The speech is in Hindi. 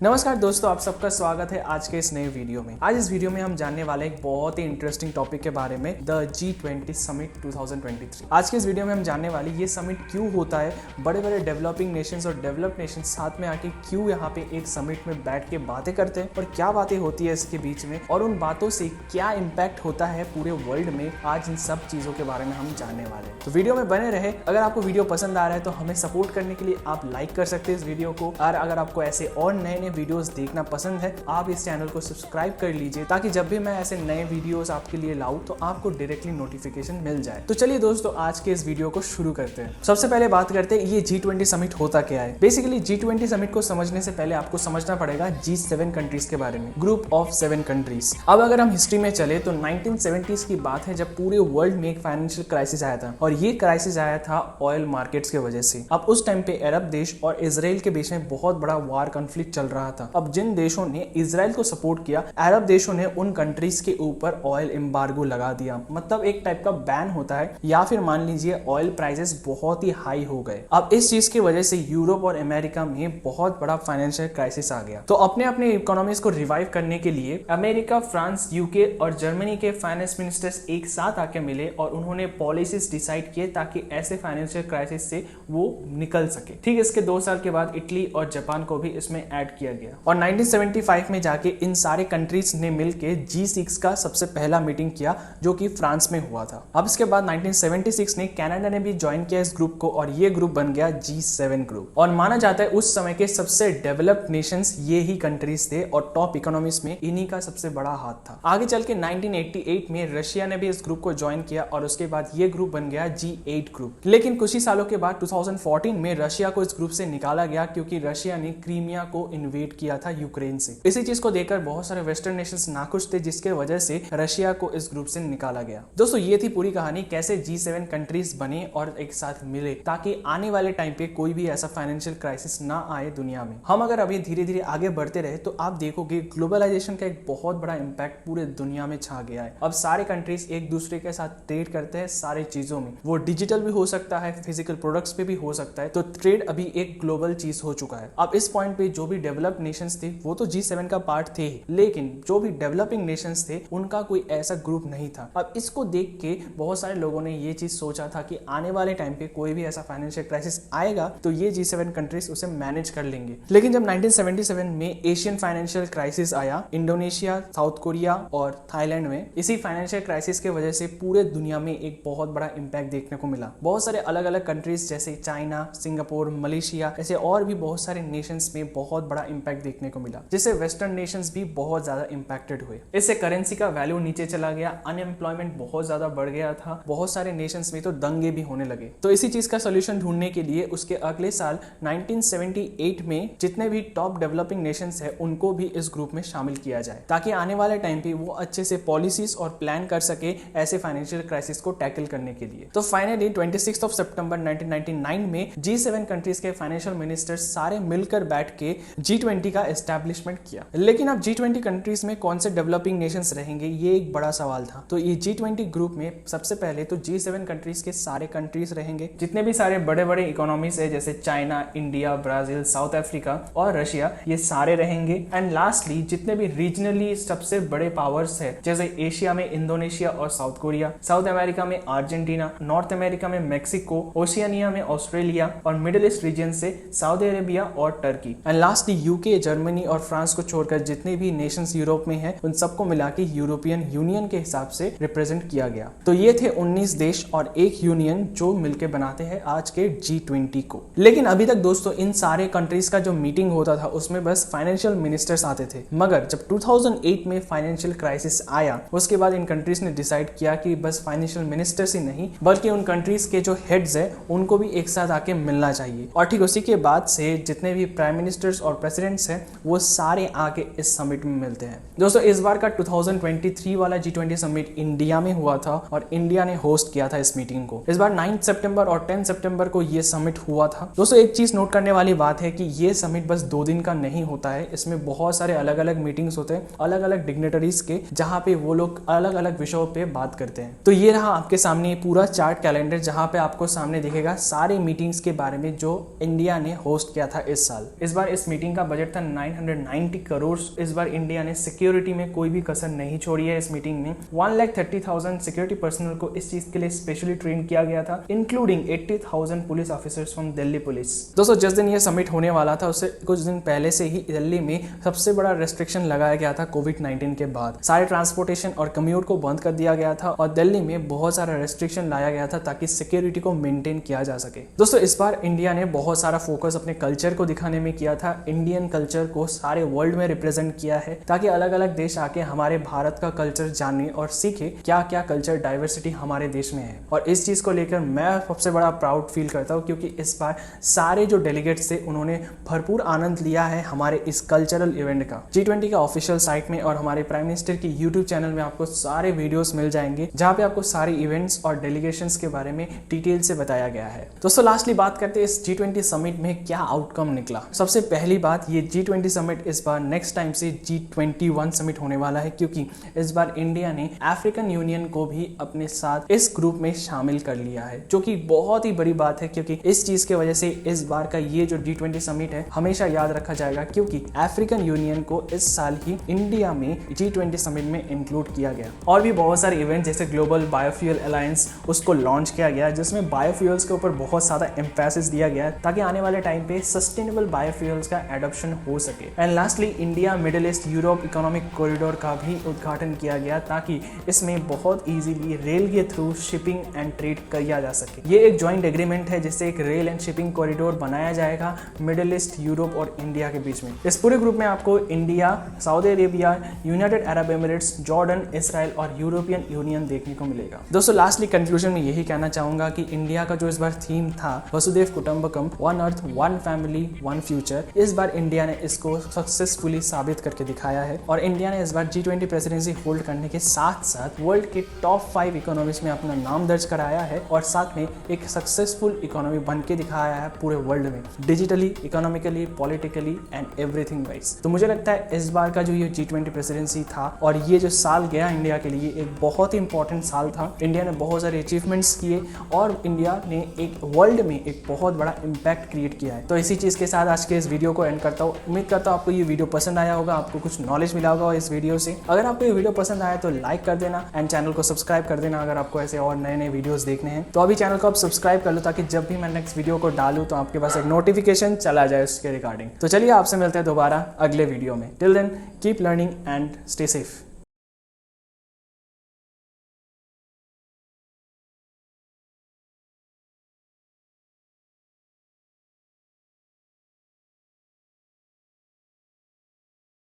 नमस्कार दोस्तों, आप सबका स्वागत है आज के इस नए वीडियो में। आज इस वीडियो में हम जानने वाले एक बहुत ही इंटरेस्टिंग टॉपिक के बारे में, द G20 समिट 2023। आज के इस वीडियो में हम जानने वाले ये समिट क्यों होता है, बड़े बड़े डेवलपिंग नेशंस और डेवलप्ड नेशंस साथ में आके क्यों यहाँ पे एक समिट में बैठ के बातें करते हैं और क्या बातें होती है इसके बीच में, और उन बातों से क्या इम्पैक्ट होता है पूरे वर्ल्ड में। आज इन सब चीजों के बारे में हम जानने वाले हैं, तो वीडियो में बने रहे। अगर आपको वीडियो पसंद आ रहा है तो हमें सपोर्ट करने के लिए आप लाइक कर सकते हैं इस वीडियो को, और अगर आपको ऐसे और नए वीडियोस देखना पसंद है आप इस चैनल को सब्सक्राइब कर लीजिए, ताकि जब भी मैं ऐसे नए वीडियोस आपके लिए लाऊं तो आपको डायरेक्टली नोटिफिकेशन मिल जाए। तो चलिए दोस्तों, आज के इस वीडियो को शुरू करते हैं। सबसे पहले बात करते हैं ये G20 समिट होता क्या है। बेसिकली G20 समिट को समझने से पहले आपको समझना पड़ेगा G7 कंट्रीज के बारे में, ग्रुप ऑफ 7 कंट्रीज। अब अगर हम हिस्ट्री में चले तो 1970s की बात है, जब पूरे वर्ल्ड में एक फाइनेंशियल क्राइसिस आया था, और ये क्राइसिस आया था ऑयल मार्केट्स की वजह से। अब उस टाइम पे अरब देश और इजराइल के बीच में बहुत बड़ा वार कॉन्फ्लिक्ट चल रहा था। अब जिन देशों ने इजराइल को सपोर्ट किया, अरब देशों ने उन कंट्रीज के ऊपर ऑयल एम्बार्गो लगा दिया। मतलब एक टाइप का बैन होता है, या फिर मान लीजिए ऑयल प्राइसेस बहुत ही हाई हो गए। अब इस चीज की वजह से यूरोप और अमेरिका में बहुत बड़ा फाइनेंशियल क्राइसिस आ गया। तो अपने अपने इकोनॉमीज को रिवाइव करने के लिए अमेरिका, फ्रांस, यूके और जर्मनी के फाइनेंस मिनिस्टर्स एक साथ आके मिले और उन्होंने पॉलिसीज डिसाइड किए ताकि ऐसे फाइनेंशियल क्राइसिस से वो निकल सके। ठीक इसके 2 साल के बाद इटली और जापान को भी इसमें ऐड किया गया, और 1975 में जाके इन सारे कंट्रीज ने मिलके G6 का सबसे पहला मीटिंग किया, जो कि फ्रांस में हुआ था। अब इसके बाद 1976 में कनाडा ने भी ज्वाइन किया इस ग्रुप को, और ये ग्रुप बन गया G7 ग्रुप। और माना जाता है उस समय के सबसे डेवलप्ड नेशंस ये ही कंट्रीज थे, और टॉप इकोनॉमीज में इन्हीं का सबसे बड़ा हाथ था। आगे चल के 1988 में रशिया ने भी इस ग्रुप को ज्वाइन किया, और उसके बाद ये ग्रुप बन गया G8 ग्रुप। लेकिन कुछ ही सालों के बाद 2014 में रशिया को इस ग्रुप से निकाला गया, क्योंकि रशिया ने क्रीमिया को इन्वेड किया था यूक्रेन से। इसी चीज को देखकर बहुत सारे वेस्टर्न नेशंस नाखुश थे, जिसके वजह से रशिया को इस ग्रुप से निकाला गया। दोस्तों, ये थी पूरी कहानी, कैसे G7 कंट्रीज बने और एक साथ मिले, ताकि आने वाले टाइम पे कोई भी ऐसा फाइनेंशियल क्राइसिस ना आए दुनिया में। हम अगर अभी धीरे धीरे आगे बढ़ते रहे तो आप देखोगे ग्लोबलाइजेशन का एक बहुत बड़ा इंपैक्ट पूरे दुनिया में छा गया है। अब सारे कंट्रीज एक दूसरे के साथ ट्रेड करते हैं सारी चीजों में। वो डिजिटल भी हो सकता है, फिजिकल प्रोडक्ट्स पे भी हो सकता है। तो ट्रेड अभी एक ग्लोबल चीज हो चुका है। अब इस पॉइंट पे जो भी डेवलप्ड नेशंस थे वो तो G7 का पार्ट थे, लेकिन जो भी डेवलपिंग नेशंस थे उनका कोई ऐसा ग्रुप नहीं था। अब इसको देख के बहुत सारे लोगों ने ये चीज सोचा था कि आने वाले टाइम पे कोई भी ऐसा फाइनेंशियल क्राइसिस आएगा तो ये G7 कंट्रीज उसे मैनेज कर लेंगे। लेकिन जब 1977 में एशियन फाइनेंशियल क्राइसिस आया, इंडोनेशिया, साउथ कोरिया और थाईलैंड में, इसी फाइनेंशियल क्राइसिस की वजह से पूरे दुनिया में एक बहुत बड़ा इंपैक्ट देखने को मिला। बहुत सारे अलग अलग कंट्रीज जैसे चाइना, सिंगापुर, मलेशिया, ऐसे और भी बहुत सारे नेशंस में बहुत बड़ा इंपैक्ट देखने को मिला, जिससे वेस्टर्न नेशंस भी बहुत ज्यादा इंपैक्टेड हुए। इससे करेंसी का वैल्यू नीचे चला गया, अनएम्प्लॉयमेंट बहुत ज्यादा बढ़ गया था, बहुत सारे नेशंस में तो दंगे भी होने लगे। तो इसी चीज का सोल्यूशन ढूंढने के लिए उसके अगले साल 1978 में जितने भी टॉप डेवलपिंग नेशंस है उनको भी इस ग्रुप में शामिल किया जाए, ताकि आने वाले टाइम पे वो अच्छे से पॉलिसीज और प्लान कर सके ऐसे फाइनेंशियल क्राइसिस को टैकल करने के लिए। तो फाइनली 26 सितंबर 1999 में G7 कंट्रीज के फाइनेंशियल मिनिस्टर्स सारे मिलकर बैठ के G20 का एस्टैब्लिशमेंट किया। लेकिन अब G20 कंट्रीज में कौन से डेवलपिंग नेशंस रहेंगे, ये एक बड़ा सवाल था। तो ये G20 ग्रुप में सबसे पहले तो G7 कंट्रीज के सारे कंट्रीज रहेंगे, जितने भी सारे बड़े बड़े इकोनॉमीज है जैसे China, India, Brazil, south Africa और रशिया, ये सारे रहेंगे। एंड लास्टली जितने भी रीजनली सबसे बड़े पावर्स है जैसे एशिया में इंडोनेशिया और साउथ कोरिया, साउथ अमेरिका में अर्जेंटीना, नॉर्थ अमेरिका में मेक्सिको, ओशियानिया में ऑस्ट्रेलिया और मिडिल ईस्ट रीजन से सऊदी अरेबिया और Turkey. And lastly UK, Germany और फ्रांस को छोड़कर जितने भी नेशंस यूरोप में हैं उन सबको मिला के यूरोपियन यूनियन के हिसाब से रिप्रेजेंट किया गया। तो ये थे 19 देश और एक यूनियन जो मिलके बनाते हैं आज के G20 को। लेकिन अभी तक दोस्तों इन सारे कंट्रीज का जो मीटिंग होता था उसमें बस फाइनेंशियल मिनिस्टर्स आते थे, मगर जब 2008 में फाइनेंशियल क्राइसिस आया उसके बाद इन कंट्रीज ने डिसाइड किया कि बस फाइनेंशियल मिनिस्टर्स ही नहीं बल्कि उन कंट्रीज के जो हेड्स है उनको भी एक साथ आके मिलना चाहिए। और ठीक उसी के बाद से जितने भी प्राइम मिनिस्टर्स और प्रेसिडेंट्स हैं वो सारे आके इस समिट में मिलते हैं। दोस्तों, इस बार का 2023 वाला G20 समिट इंडिया में हुआ था और इंडिया ने होस्ट किया था इस मीटिंग को। इस बार 9 सितंबर और 10 सितंबर को ये समिट हुआ था। दोस्तों, एक चीज नोट करने वाली बात है कि ये समिट बस 2 दिन का नहीं होता है, इसमें बहुत सारे अलग अलग मीटिंग्स होते हैं अलग अलग डिग्नेटरीज के, जहाँ पे वो लोग अलग अलग विषयों पे बात करते हैं। तो ये रहा आपके सामने पूरा चार्ट कैलेंडर, जहाँ पे आपको सामने दिखेगा सारे मीटिंग्स के बारे में जो इंडिया ने होस्ट किया था इस साल। इस बार इस मीटिंग का बजट था 990 करोड़। इस बार इंडिया ने सिक्योरिटी में कोई भी कसर नहीं छोड़ी है। इस मीटिंग में 1,30,000 सिक्योरिटी पर्सनल को इस चीज के लिए स्पेशली ट्रेन किया गया था, including 80,000 police officers from Delhi police. दोस्तों जिस दिन ये समिट होने वाला था उससे कुछ दिन पहले से ही दिल्ली में सबसे बड़ा रेस्ट्रिक्शन लगाया गया था कोविड-19 के बाद। सारे ट्रांसपोर्टेशन और कम्यूट को बंद कर दिया गया था और दिल्ली में बहुत सारा रेस्ट्रिक्शन लाया गया था ताकि सिक्योरिटी को मेंटेन किया जा सके। दोस्तों इस बार इंडिया ने बहुत सारा फोकस अपने कल्चर को दिखाने में किया था। इंडियन कल्चर को सारे वर्ल्ड में रिप्रेजेंट किया है ताकि अलग अलग देश आके हमारे भारत का कल्चर जाने और सीखे क्या क्या कल्चर डाइवर्सिटी हमारे देश में है। और इस चीज को लेकर मैं सबसे बड़ा प्राउड फील करता हूँ क्योंकि इस बार सारे जो डेलीगेट्स थे उन्होंने भरपूर आनंद लिया है हमारे इस कल्चरल इवेंट का। G20 का ऑफिशियल साइट में और हमारे प्राइम मिनिस्टर की यूट्यूब चैनल में आपको सारे वीडियोस मिल जाएंगे जहां पे आपको सारे इवेंट्स और डेलीगेशंस के बारे में डिटेल से बताया गया है। दोस्तों लास्टली बात करते हैं इस G20 समिट में क्या आउटकम निकला। सबसे पहली बात, ये G20 समिट इस बार नेक्स्ट टाइम से G21 समिट होने वाला है क्योंकि इस बार इंडिया ने अफ्रीकन यूनियन को भी अपने साथ इस ग्रुप में शामिल कर लिया है, जो कि बहुत ही बड़ी बात है क्योंकि इस चीज की वजह से इस बार का ये जो G20 समिट है हमेशा याद रखा जाएगा क्योंकि अफ्रीकन यूनियन को इस साल ही इंडिया में G20 समिट में इंक्लूड किया गया। और भी बहुत सारे इवेंट जैसे ग्लोबल बायोफ्यूल अलायंस उसको लॉन्च किया गया जिसमें बायोफ्यूल्स के ऊपर बहुत ज्यादा एम्फेसिस दिया गया ताकि आने वाले टाइम पे सस्टेनेबल बायोफ्यूल्स का एडॉप्शन हो सके। And lastly India middle east Europe economic corridor का भी उद्घाटन किया गया ताकि इसमें बहुत इजीली रेल के थ्रू शिपिंग एंड ट्रेड किया जा सके। ये एक ज्वाइंट एग्रीमेंट है जिससे एक रेल एंड शिपिंग कॉरिडोर बनाया जाएगा मिडिल ईस्ट, यूरोप और इंडिया के बीच में। इस पूरे ग्रुप में आपको India, Saudi Arabia, United Arab Emirates, Jordan, Israel और यूरोपियन यूनियन देखने को मिलेगा। दोस्तों लास्टली कंक्लूजन में यही कहना चाहूंगा कि इंडिया का जो इस बार थीम था Vasudhaiva Kutumbakam, one earth one family one future, इस बार इंडिया ने इसको सक्सेसफुली साबित करके दिखाया है और इंडिया ने इस बार G20 प्रेसिडेंसी होल्ड करने के साथ साथ वर्ल्ड के टॉप 5 इकोनॉमीज में अपना नाम दर्ज कराया है और साथ में एक सक्सेसफुल इकोनॉमी बन के दिखाया है पूरे वर्ल्ड में, digitally, economically, politically and everything wise. तो मुझे लगता है इस बार का जो ये G20 प्रेसिडेंसी था और ये जो साल गया इंडिया के लिए एक बहुत ही इंपॉर्टेंट साल था। इंडिया ने बहुत सारे अचीवमेंट्स किए और इंडिया ने एक वर्ल्ड में एक बहुत बड़ा इम्पैक्ट क्रिएट किया है। तो इसी चीज के साथ आज के इस वीडियो को एंड करता हूँ। उम्मीद करता हूँ आपको ये वीडियो पसंद आया होगा, आपको कुछ नॉलेज मिला होगा इस वीडियो से। अगर आपको ये वीडियो पसंद आया तो लाइक कर देना एंड चैनल को सब्सक्राइब कर देना अगर आपको ऐसे और नए नए वीडियोस देखने हैं। तो अभी चैनल को आप सब्सक्राइब कर लो ताकि जब भी मैं नेक्स्ट वीडियो को डालूं तो आपके पास एक नोटिफिकेशन चला जाए उसके रिगार्डिंग। तो चलिए आपसे मिलते हैं दोबारा अगले वीडियो में। Till then keep learning and stay safe.